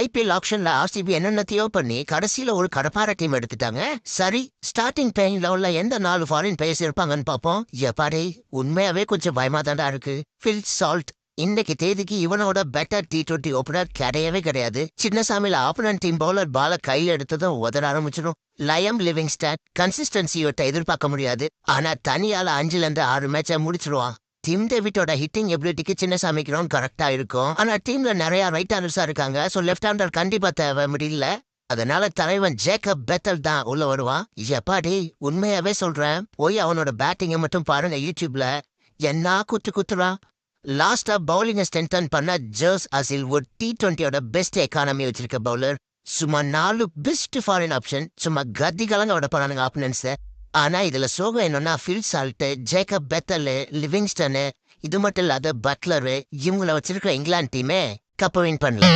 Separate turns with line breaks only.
IPL ஆப்ஷன்ல RCB என்னென்னத்தையோ பண்ணி கடைசியில ஒரு கடப்பார டீம் எடுத்துட்டாங்க. சரி, ஸ்டார்டிங் பெயின்ல உள்ள எந்த 4 ஃபாரின் பிளேயர்ஸ் இருப்பாங்கன்னு பாப்போம். எப்பாடே, உண்மையாவே கொஞ்சம் பயமா தாண்டா இருக்கு. ஃபில் சால்ட் இன்னைக்கு தேதிக்கு இவனோட பெட்டர் T20 ஓபனர் கிடையவே கிடையாது. சின்னசாமியில ஆப்பனன்ட் டீம் பவுலர் பால கையில் எடுத்ததும் உதற ஆரம்பிச்சிடும். லயம் லிவிங்ஸ்டன் கன்சிஸ்டன்சியோட எதிர்பார்க்க முடியாது. ஆனா தனியால 5ல இருந்து 6 மேட்ச முடிச்சிருவான். டிம் டேவிட்டோட ஹிட்டிங் எபிலிட்டிக்கு சின்னசாமி கிரவுண்ட் கரெக்டா இருக்கும். ஆனா டீம்ல நிறைய ரைட் ஹேண்டர்ஸா இருக்காங்க. சோ லெஃப்ட் ஹேண்டர் கண்டிப்பா தேவை முடியல. அதனால தலைவன் ஜேக்கப் பெத்தல் தான் உள்ள வருவான். எப்பாடி, உண்மையாவே சொல்றேன், போய் அவனோட பேட்டிங்கை மட்டும் பாருங்க யூடியூப்ல. என்ன குத்துறான். லாஸ்டா பவுலிங்கை ஸ்ட்ரென்தன் பண்ண ஜோஸ் அசில் ஒரு T20யோட பெஸ்ட் எக்கானமி வச்சிருக்க பவுலர். சும்மா 4 பெஸ்ட் ஃபாரின் ஆப்ஷன். சும்மா கத்தி கலங்க விட போறானுங்க ஆப்பனன்ஸை. ஆனா இதுல சோகம் என்னன்னா Phil Salt, Jacob Bethel, Livingstone, இது மட்டும் இல்லாத பட்லரு, இவங்கள வச்சிருக்கிற இங்கிலாந்து டீமே கப்ப வின் பண்ணல.